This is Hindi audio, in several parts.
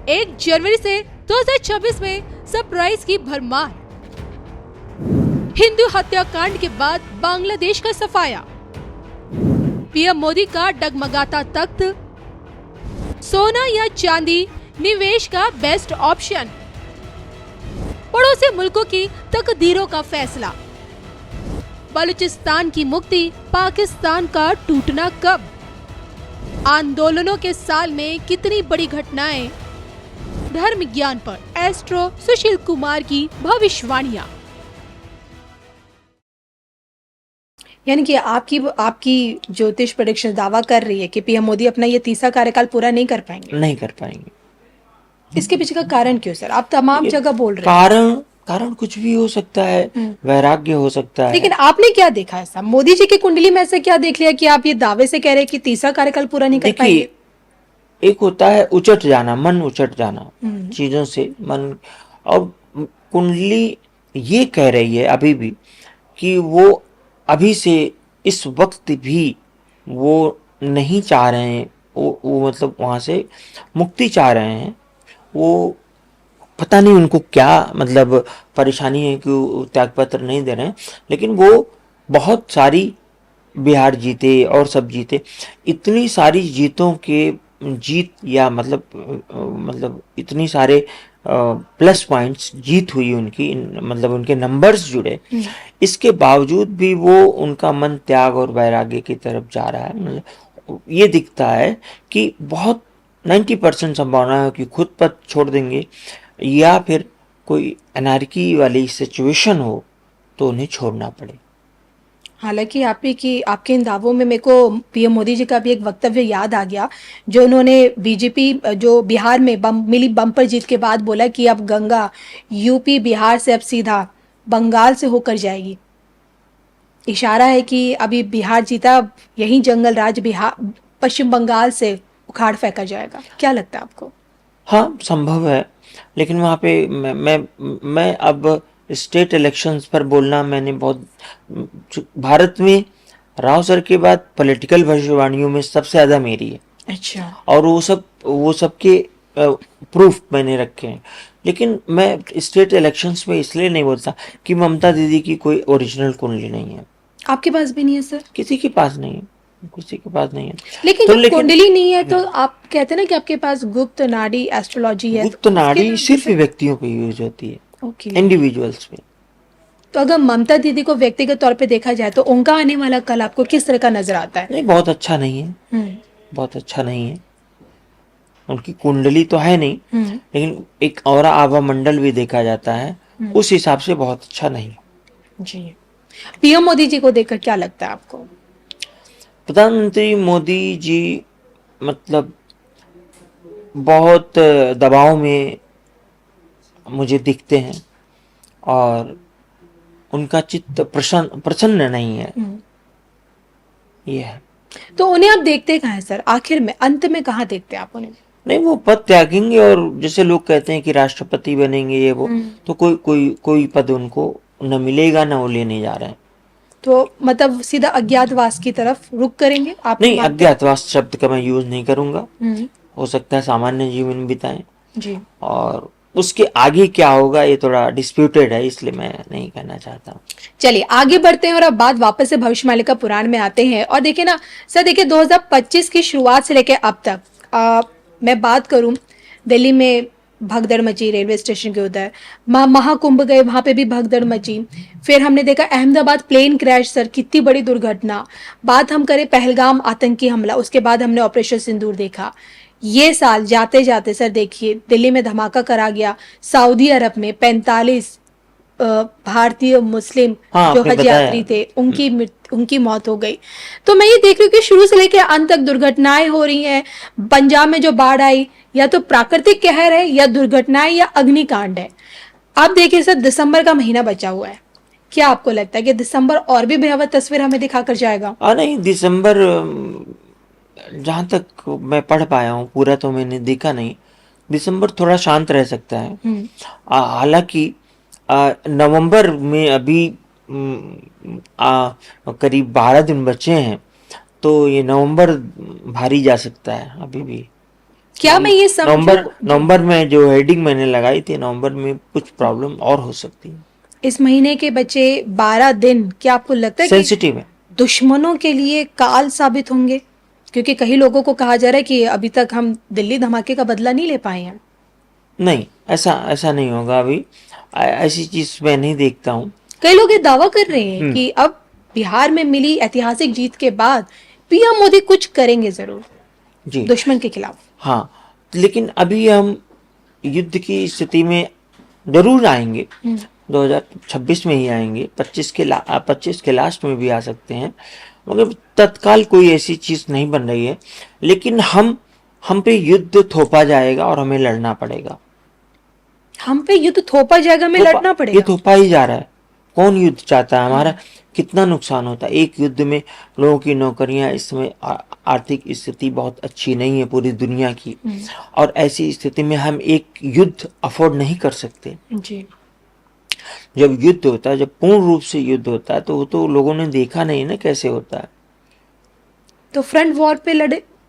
1 जनवरी से 2026 में सरप्राइज की भरमार। हिंदू हत्याकांड के बाद बांग्लादेश का सफाया, पीएम मोदी का डगमगाता तख्त, सोना या चांदी निवेश का बेस्ट ऑप्शन, पड़ोसी मुल्कों की तकदीरों का फैसला, बलूचिस्तान की मुक्ति, पाकिस्तान का टूटना कब, आंदोलनों के साल में कितनी बड़ी घटनाएं, धर्म ज्ञान पर एस्ट्रो सुशील कुमार की भविष्यवाणियां। यानी कि आपकी ज्योतिष प्रेडिक्शन दावा कर रही है कि पीएम मोदी अपना ये तीसरा कार्यकाल पूरा नहीं कर पाएंगे। इसके पीछे का कारण क्यों सर? आप तमाम जगह बोल रहे हैं। कारण कुछ भी हो सकता है, वैराग्य हो सकता है। लेकिन आपने क्या देखा ऐसा? मोदी जी की कुंडली में ऐसा क्या देख लिया कि आप ये दावे से कह रहे हैं कि तीसरा कार्यकाल पूरा नहीं कर पाएंगे? एक होता है उचट जाना, मन उचट जाना चीजों से मन, और कुंडली ये कह रही है अभी भी कि वो अभी से इस वक्त भी वो नहीं चाह रहे हैं, वो मतलब वहां से मुक्ति चाह रहे हैं। वो पता नहीं उनको क्या मतलब परेशानी है कि वो त्यागपत्र नहीं दे रहे हैं, लेकिन वो बहुत सारी बिहार जीते और सब जीते, इतनी सारी जीतों के जीत या मतलब इतनी सारे प्लस पॉइंट्स जीत हुई उनकी, मतलब उनके नंबर्स जुड़े, इसके बावजूद भी वो उनका मन त्याग और वैराग्य की तरफ जा रहा है। मतलब ये दिखता है कि बहुत 90% संभावना है कि खुद पद छोड़ देंगे या फिर कोई एनार्की वाली सिचुएशन हो तो उन्हें छोड़ना पड़े। हालांकि आपके इन दावों में मेरे को पीएम मोदी जी का भी एक वक्तव्य याद आ गया, जो उन्होंने बीजेपी जो बिहार में मिली बम्पर जीत के बाद बोला कि अब गंगा यूपी बिहार से अब सीधा बंगाल से होकर जाएगी। इशारा है कि अभी बिहार जीता, यही जंगल राज बिहार पश्चिम बंगाल से उखाड़ फेंका जाएगा। क्या लगता है आपको? हाँ, संभव है, लेकिन वहाँ पे मैं अब स्टेट इलेक्शंस पर बोलना, मैंने बहुत, भारत में राव सर के बाद पॉलिटिकल भविष्यवाणियों में सबसे ज्यादा मेरी है। अच्छा। और वो सब के प्रूफ मैंने रखे हैं, लेकिन मैं स्टेट इलेक्शंस में इसलिए नहीं बोलता कि ममता दीदी की कोई ओरिजिनल कुंडली नहीं है। आपके पास भी नहीं है सर? किसी के पास नहीं है, किसी के पास नहीं है। लेकिन जब कुंडली नहीं है तो आप कहते हैं ना कि आपके पास गुप्त नाड़ी एस्ट्रोलॉजी है। गुप्त नाड़ी सिर्फ व्यक्तियों पे यूज होती है, इंडिविजुअल्स पे। तो अगर ममता दीदी को व्यक्तिगत तौर पे देखा जाए तो उनका आने वाला कल आपको किस तरह का नजर आता है? नहीं, बहुत अच्छा नहीं है, बहुत अच्छा नहीं है। उनकी कुंडली तो है नहीं, लेकिन एक औरा आभा मंडल भी देखा जाता है, उस हिसाब से बहुत अच्छा नहीं। जी। पीएम मोदी जी को देखकर क्या लगता है आपको? प्रधानमंत्री मोदी जी मतलब बहुत दबाव में मुझे दिखते हैं और उनका चित्त प्रसन्न नहीं है। ये है। तो उन्हें आप देखते कहाँ हैं सर? आखिर में अंत में कहाँ देखते हैं आप उन्हें? नहीं, वो पद त्यागेंगे और जैसे लोग कहते हैं कि राष्ट्रपति बनेंगे ये वो, तो कोई पद उनको न मिलेगा, न वो लेने जा रहे हैं। तो मतलब सीधा अज्ञातवास की तरफ रुख करेंगे आप? नहीं, अज्ञातवास शब्द का मैं यूज नहीं करूंगा। हो सकता है सामान्य जीवन बिताएं जी, और उसके आगे क्या होगा ये थोड़ा डिस्प्यूटेड है, इसलिए मैं नहीं कहना चाहता हूँ। चलिए आगे बढ़ते हैं और अब बात वापस से भविष्यमालिका पुराण में आते हैं। और देखिए ना सर, देखिए 2025 की शुरुआत से लेकर अब तक मैं बात करूं, दिल्ली में भगदड़ मची, रेलवे स्टेशन के उधर महाकुंभ गए, वहां पे भी भगदड़ मची। फिर हमने देखा अहमदाबाद प्लेन क्रैश, सर कितनी बड़ी दुर्घटना। बात हम करें पहलगाम आतंकी हमला, उसके बाद हमने ऑपरेशन सिंदूर देखा। ये साल जाते जाते सर देखिए दिल्ली में धमाका करा गया, सऊदी अरब में 45 भारतीय मुस्लिम जो हज यात्री थे उनकी मौत हो गई। तो मैं ये देख रही हूँ कि शुरू से लेकर अंत तक दुर्घटनाएं हो रही हैं। पंजाब में जो बाढ़ आई, या तो प्राकृतिक कहर है, या दुर्घटनाएं, या अग्निकांड है। आप देखिए सर, दिसंबर का महीना बचा हुआ है, क्या आपको लगता है कि दिसंबर और भी भयावह तस्वीर हमें दिखाकर जाएगा? नहीं, दिसंबर जहां तक मैं पढ़ पाया हूँ, पूरा तो मैंने देखा नहीं, दिसंबर थोड़ा शांत रह सकता है। हालांकि नवंबर में अभी करीब 12 दिन बचे हैं, तो ये नवंबर भारी जा सकता है अभी भी। क्या मैं ये समझूं? नवंबर में जो हेडिंग मैंने लगाई थी, नवंबर में कुछ प्रॉब्लम और हो सकती है। इस महीने के बचे 12 दिन, क्या आपको लगता है कि सेंसिटिव है। दुश्मनों के लिए काल साबित होंगे? क्योंकि कई लोगों को कहा जा रहा है कि अभी तक हम दिल्ली धमाके का बदला नहीं ले पाए हैं। नहीं, ऐसा नहीं होगा अभी। ऐसी चीज मैं नहीं देखता हूँ। कई लोग ये दावा कर रहे हैं कि अब बिहार में मिली ऐतिहासिक जीत के बाद पीएम मोदी कुछ करेंगे जरूर जी, दुश्मन के खिलाफ। हाँ, लेकिन अभी हम युद्ध की स्थिति में जरूर आएंगे। 2026 में ही आएंगे, 25 के लास्ट में भी आ सकते हैं, मगर तत्काल कोई ऐसी चीज नहीं बन रही है। लेकिन हम पे युद्ध थोपा जाएगा और हमें लड़ना पड़ेगा। हम पे युद्ध थोपा जाएगा, हमें लड़ना ये पड़ेगा। थोपा ही जा रहा है। कौन युद्ध चाहता है? हमारा कितना नुकसान होता है एक युद्ध में। लोगों की नौकरियां, इस समय आर्थिक स्थिति बहुत अच्छी नहीं है पूरी दुनिया की, और ऐसी स्थिति में हम एक युद्ध अफोर्ड नहीं कर सकते। जी। जब युद्ध होता है, जब पूर्ण रूप से युद्ध होता है, तो वो तो लोगों ने देखा नहीं ना कैसे होता है। तो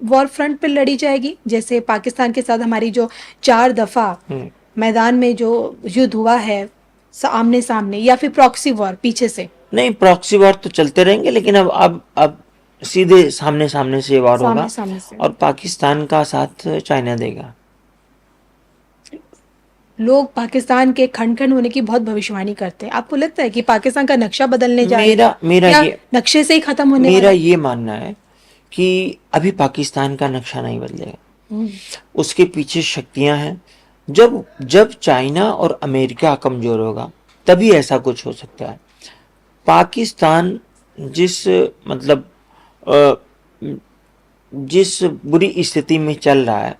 वॉर फ्रंट पे लड़ी जाएगी, जैसे पाकिस्तान के साथ हमारी जो 4 दफा मैदान में जो युद्ध हुआ है आमने सामने, या फिर प्रॉक्सी वॉर पीछे से? नहीं, प्रॉक्सी वॉर तो चलते रहेंगे, लेकिन अब सीधे सामने सामने से वॉर होगा, सामने से। और पाकिस्तान का साथ चाइना देगा। लोग पाकिस्तान के खंड खंड होने की बहुत भविष्यवाणी करते हैं। आपको लगता है कि पाकिस्तान का नक्शा बदलने जा रहा है, मेरा या ये नक्शे से ही खत्म होने मेरा वाला है? ये मानना है कि अभी पाकिस्तान का नक्शा नहीं बदलेगा। उसके पीछे शक्तियां हैं। जब चाइना और अमेरिका कमजोर होगा, तभी ऐसा कुछ हो सकता है। पाकिस्तान जिस मतलब जिस बुरी स्थिति में चल रहा है,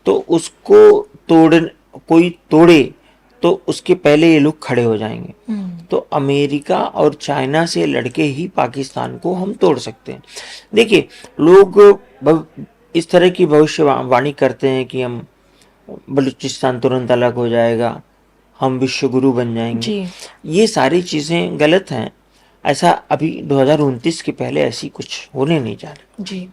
तो उसको कोई तोड़े तो उसके पहले ये लोग खड़े हो जाएंगे। तो अमेरिका और चाइना से लड़के ही पाकिस्तान को हम तोड़ सकते हैं। देखिए, लोग इस तरह की भविष्यवाणी करते हैं कि हम बलूचिस्तान तुरंत अलग हो जाएगा, हम विश्व गुरु बन जाएंगे। ये सारी चीजें गलत हैं। ऐसा अभी 2029 के पहले ऐसी कुछ होने नहीं जा रहा। जी।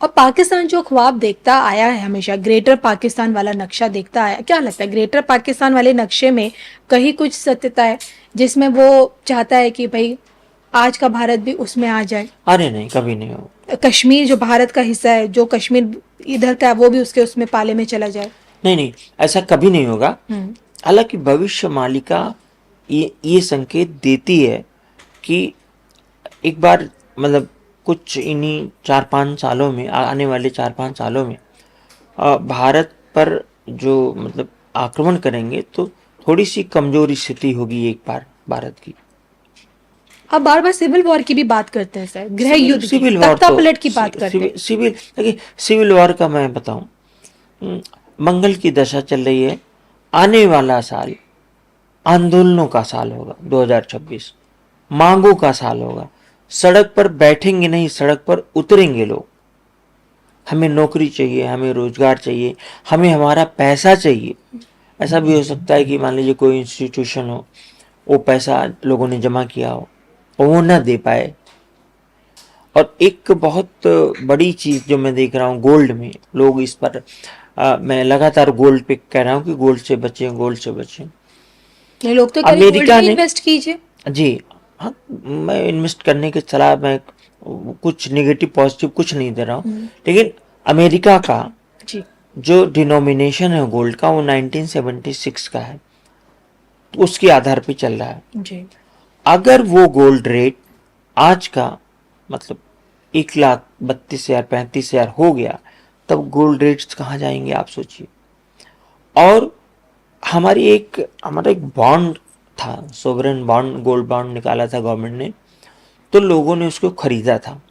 और पाकिस्तान जो ख्वाब देखता आया है हमेशा, ग्रेटर पाकिस्तान वाला नक्शा देखता आया, क्या लगता है ग्रेटर पाकिस्तान वाले नक्शे में कहीं कुछ सत्यता है, जिसमें वो चाहता है कि भाई आज का भारत भी उसमें आ जाए? अरे नहीं, कभी नहीं होगा। कश्मीर जो भारत का हिस्सा है, जो कश्मीर इधर का है, वो भी उसमें पाले में चला जाए? नहीं, ऐसा कभी नहीं होगा। हालांकि भविष्य मालिका ये संकेत देती है कि एक बार मतलब कुछ इन्हीं 4-5 सालों में, आने वाले 4-5 सालों में भारत पर जो मतलब आक्रमण करेंगे, तो थोड़ी सी कमजोर स्थिति होगी एक बार भारत की। अब बार बार सिविल वॉर की भी बात करते हैं सर, गृह युद्ध की, पलट की बात करते हैं। सिविल वॉर का मैं बताऊं, मंगल की दशा चल रही है। आने वाला साल आंदोलनों का साल होगा। 2026 मांगों का साल होगा। सड़क पर बैठेंगे नहीं, सड़क पर उतरेंगे लोग। हमें नौकरी चाहिए, हमें रोजगार चाहिए, हमें हमारा पैसा चाहिए। ऐसा भी हो सकता है कि मान लीजिए कोई इंस्टीट्यूशन हो, वो पैसा लोगों ने जमा किया हो और वो ना दे पाए। और एक बहुत बड़ी चीज जो मैं देख रहा हूँ गोल्ड में, लोग इस पर मैं लगातार गोल्ड पे कह रहा हूँ कि गोल्ड से बचें, गोल्ड से बचें। लोग तो अमेरिका ने इन्वेस्ट कीजिए। जी हाँ, मैं इन्वेस्ट करने की सलाह, मैं कुछ नेगेटिव पॉजिटिव कुछ नहीं दे रहा हूँ, लेकिन अमेरिका का जो डिनोमिनेशन है गोल्ड का, वो 1976 का है, तो उसके आधार पे चल रहा है। जी। अगर वो गोल्ड रेट आज का मतलब 1,32,000 35,000 हो गया, तब गोल्ड रेट्स कहाँ जाएंगे आप सोचिए। और हमारा एक बॉन्ड था, सोवरेन बॉन्ड, गोल्ड बॉन्ड निकाला था गवर्नमेंट ने, तो लोगों ने उसको खरीदा था।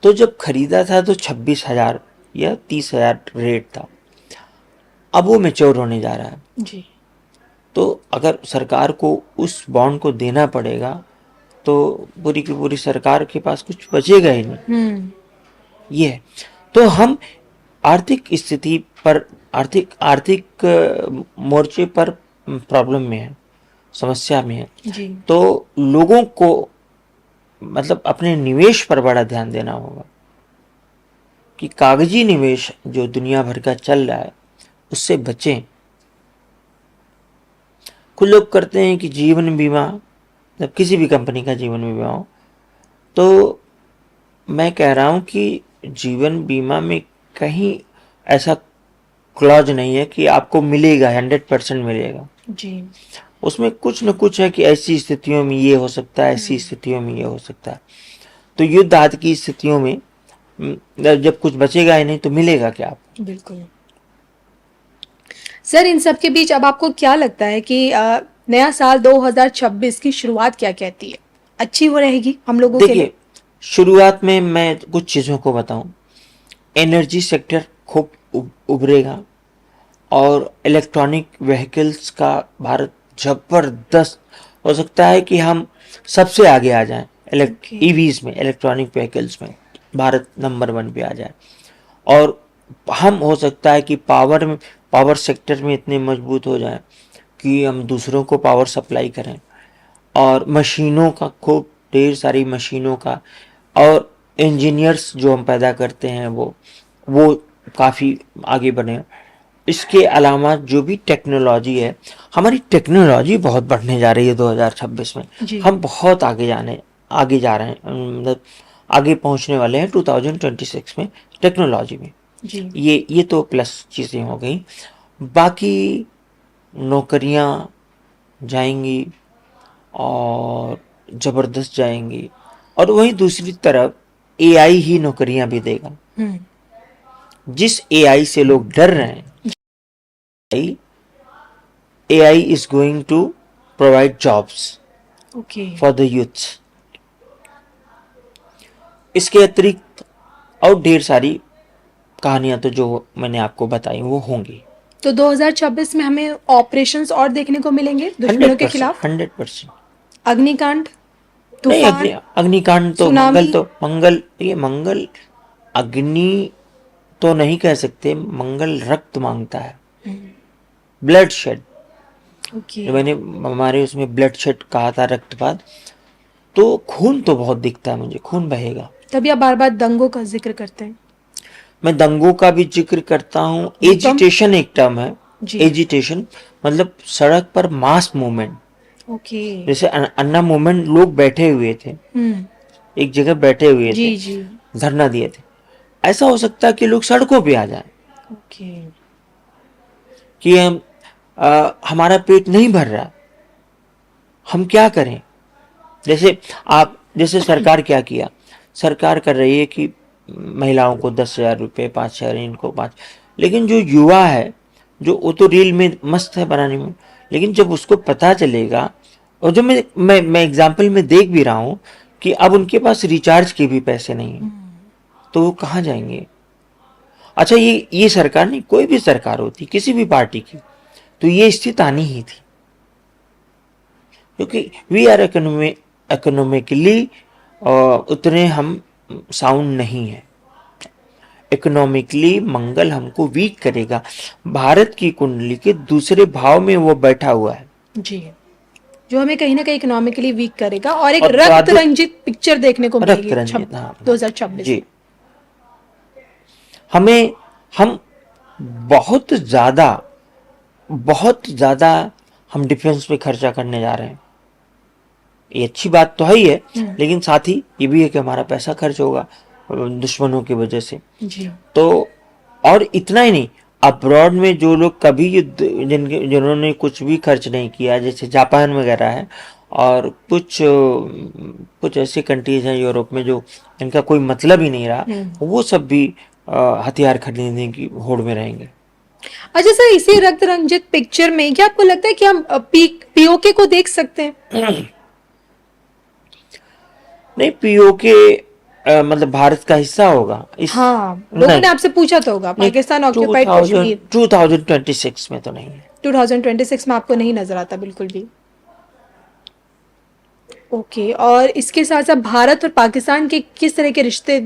तो जब खरीदा था तो 26,000 या 30,000 रेट था। अब वो मैच्योर होने जा रहा है। जी। तो अगर सरकार को उस बॉन्ड को देना पड़ेगा, तो पूरी की पूरी सरकार के पास कुछ बचेगा ही नहीं। ये है। तो हम आर्थिक स्थिति पर, आर्थिक मोर्चे पर प्रॉब्लम में है, समस्या में है। जी। तो लोगों को मतलब अपने निवेश पर बड़ा ध्यान देना होगा। कि कागजी निवेश जो दुनिया भर का चल रहा है उससे बचें। कुछ लोग करते हैं कि जीवन बीमा, जब किसी भी कंपनी का जीवन बीमा हो, तो मैं कह रहा हूं कि जीवन बीमा में कहीं ऐसा क्लॉज नहीं है कि आपको मिलेगा 100% मिलेगा जी। उसमें कुछ न कुछ है कि ऐसी स्थितियों में ये हो सकता है, ऐसी स्थितियों में ये हो सकता है। तो युद्ध आदि की स्थितियों में जब कुछ बचेगा ही नहीं तो मिलेगा क्या आपको? बिल्कुल सर, इन सब के बीच अब आपको क्या लगता है कि नया साल 2026 की शुरुआत क्या कहती है? अच्छी हो रहेगी हम लोगों के लिए? देखिए, शुरुआत में मैं कुछ चीज़ों को बताऊं। एनर्जी सेक्टर खूब उभरेगा और इलेक्ट्रॉनिक व्हीकल्स का भारत जबरदस्त हो सकता है कि हम सबसे आगे आ जाएं। ईवीज में, इलेक्ट्रॉनिक व्हीकल्स में भारत नंबर 1 पे आ जाए। और हम हो सकता है कि पावर सेक्टर में इतने मजबूत हो जाएं कि हम दूसरों को पावर सप्लाई करें। और मशीनों का, खूब ढेर सारी मशीनों का, और इंजीनियर्स जो हम पैदा करते हैं वो काफ़ी आगे बढ़े। इसके अलावा जो भी टेक्नोलॉजी है, हमारी टेक्नोलॉजी बहुत बढ़ने जा रही है 2026 में। हम बहुत आगे जा रहे हैं, मतलब आगे पहुंचने वाले हैं 2026 में टेक्नोलॉजी में। जी। ये तो प्लस चीज़ें हो गई। बाकी नौकरियां जाएंगी और ज़बरदस्त जाएंगी। और वहीं दूसरी तरफ एआई ही नौकरियां भी देगा। जिस एआई से लोग डर रहे हैं, AI is going to provide jobs for the youth। इसके अतिरिक्त और ढेर सारी कहानियां तो जो मैंने आपको बताई वो होंगी। तो 2026 में हमें ऑपरेशंस और देखने को मिलेंगे दुश्मनों के खिलाफ? 100%। अग्निकांड, नहीं, तूफान, अग्निकांड तो मंगल अग्नि तो नहीं कह सकते, मंगल रक्त मांगता है, ब्लड शेड। मैंने हमारे उसमें ब्लड शेड कहा था, रक्तपात। तो खून तो बहुत दिखता है मुझे, खून बहेगा। तभी आप बार बार दंगों का जिक्र करते हैं। मैं दंगों का भी जिक्र करता हूँ। एजिटेशन एक टर्म है। एजिटेशन मतलब सड़क पर मास मूवमेंट। जैसे अन्ना मूवमेंट, लोग बैठे हुए थे, एक जगह बैठे हुए थे, धरना दिए थे। ऐसा हो सकता है कि लोग सड़कों पे आ जाएं कि हमारा पेट नहीं भर रहा, हम क्या करें। जैसे सरकार क्या किया, सरकार कर रही है कि महिलाओं को 10,000 रुपये, 5,000 इनको 5। लेकिन जो युवा है, जो वो तो रील में मस्त है बनाने में, लेकिन जब उसको पता चलेगा, और जो मैं एग्जाम्पल में देख भी रहा हूँ कि अब उनके पास रिचार्ज के भी पैसे नहीं है, तो वो कहाँ जाएंगे। अच्छा, ये सरकार नहीं, कोई भी सरकार होती, किसी भी पार्टी की, तो ये स्थिति आनी ही थी। क्योंकि वी आर इकोनॉमिकली उतने हम साउंड नहीं है। इकोनॉमिकली मंगल हमको वीक करेगा। भारत की कुंडली के दूसरे भाव में वो बैठा हुआ है जी, जो हमें कहीं ना कहीं इकोनॉमिकली वीक करेगा। और एक रक्त रंजित पिक्चर देखने को मिलेगी 2026 जी। हम बहुत ज्यादा हम डिफेंस पे खर्चा करने जा रहे हैं। ये अच्छी बात तो है ही है, लेकिन साथ ही ये भी है कि हमारा पैसा खर्च होगा दुश्मनों की वजह से जी। तो और इतना ही नहीं, अब्रॉड में जो लोग कभी जिन्होंने कुछ भी खर्च नहीं किया, जैसे जापान वगैरह है, और कुछ ऐसी कंट्रीज हैं यूरोप में जो इनका कोई मतलब ही नहीं रहा, वो सब भी हथियार खरीदने की होड़ में रहेंगे। अच्छा सर, इसी रक्त रंजित पिक्चर में क्या आपको लगता है कि हम पीओके को देख सकते हैं? नहीं, पीओके मतलब भारत का हिस्सा होगा हाँ, लोगों ने आपसे पूछा तो होगा। पाकिस्तान ऑक्यूपाइड कश्मीर 2026 में तो नहीं है। 2026 में आपको नहीं नजर आता बिल्कुल भी? ओके। और इसके साथ साथ भारत और पाकिस्तान के किस तरह के रिश्ते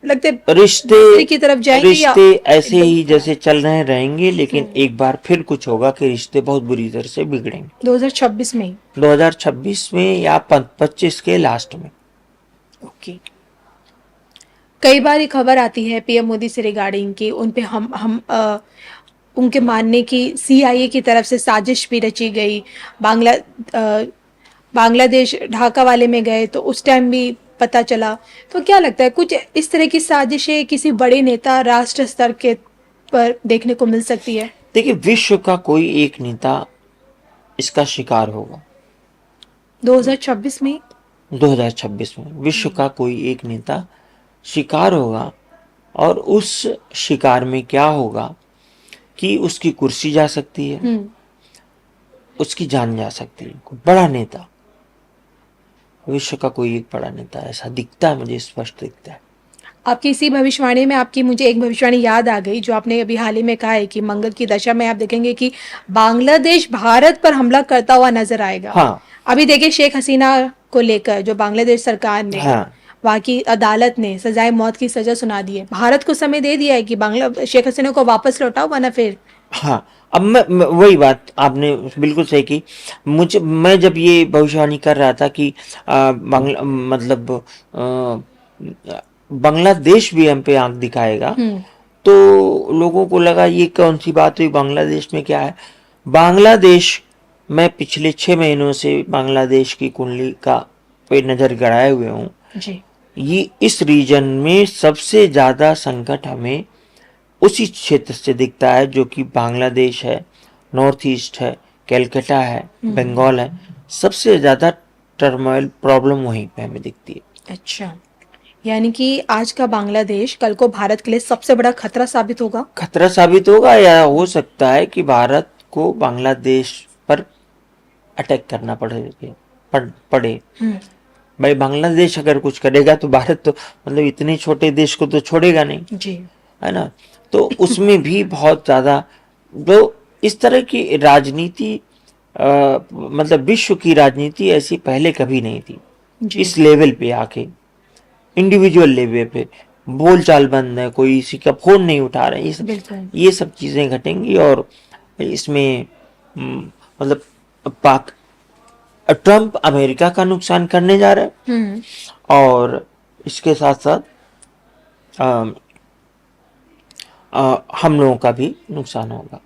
लगते, रिश्ते की तरफ जाएंगे? रिश्ते ऐसे ही जैसे चल रहे रहेंगे, लेकिन एक बार फिर कुछ होगा कि रिश्ते बहुत बुरी तरह से बिगड़ेंगे 2026 में। 2026 में या 25 के लास्ट में। ओके। कई बार ये खबर आती है पीएम मोदी से रिगार्डिंग कि उन पे हम उनके मानने की सीआईए की तरफ से साजिश भी रची गई। बांग्लादेश ढाका वाले में गए तो उस टाइम भी पता चला। तो क्या लगता है कुछ इस तरह की साजिशें किसी बड़े नेता राष्ट्र स्तर के पर देखने को मिल सकती है? देखिए, विश्व का कोई एक नेता इसका शिकार होगा 2026 में। 2026 में विश्व का कोई एक नेता शिकार होगा। और उस शिकार में क्या होगा कि उसकी कुर्सी जा सकती है, उसकी जान जा सकती है। कोई बड़ा नेता, विश्व का कोई एक बड़ा नेता, ऐसा दिखता है मुझे, स्पष्ट दिखता है। आपकी इसी भविष्यवाणी में आपकी मुझे एक भविष्यवाणी याद आ गई जो आपने अभी हाल ही में कहा है कि मंगल की दशा में आप देखेंगे कि बांग्लादेश भारत पर हमला करता हुआ नजर आएगा। हाँ। अभी देखिए शेख हसीना को लेकर जो बांग्लादेश सरकार ने, हाँ। वहाँ की अदालत ने सजाए मौत की सजा सुना दी है। भारत को समय दे दिया है कि शेख हसीना को वापस लौटाओ वरना फिर। हाँ, अब मैं वही बात आपने बिल्कुल सही की। मैं जब ये भविष्यवाणी कर रहा था कि बांग्लादेश भी हम पे आंख दिखाएगा, तो लोगों को लगा ये कौन सी बात हुई, बांग्लादेश में क्या है। बांग्लादेश, मैं पिछले 6 महीनों से बांग्लादेश की कुंडली का पे नजर गड़ाए हुए हूँ जी। ये इस रीजन में सबसे ज्यादा संकट हमें उसी क्षेत्र से दिखता है जो कि बांग्लादेश है, नॉर्थ ईस्ट है, कैलकाटा है, बंगाल है। सबसे ज्यादा टर्मोइल प्रॉब्लम वहीं पे हमें दिखती है। अच्छा, यानी कि आज का बांग्लादेश कल को भारत के लिए सबसे बड़ा खतरा साबित होगा। खतरा साबित होगा, या हो सकता है कि भारत को बांग्लादेश पर अटैक करना पड़े। भाई, बांग्लादेश अगर कुछ करेगा तो भारत तो मतलब इतने छोटे देश को तो छोड़ेगा नहीं जी, है ना। तो उसमें भी बहुत ज्यादा जो इस तरह की राजनीति मतलब विश्व की राजनीति ऐसी पहले कभी नहीं थी। इस लेवल पे आके, इंडिविजुअल लेवल पे बोलचाल बंद है, कोई किसी का फोन नहीं उठा रहे, ये सब चीजें घटेंगी। और इसमें मतलब ट्रम्प अमेरिका का नुकसान करने जा रहा है और इसके साथ साथ हम लोगों का भी नुकसान होगा।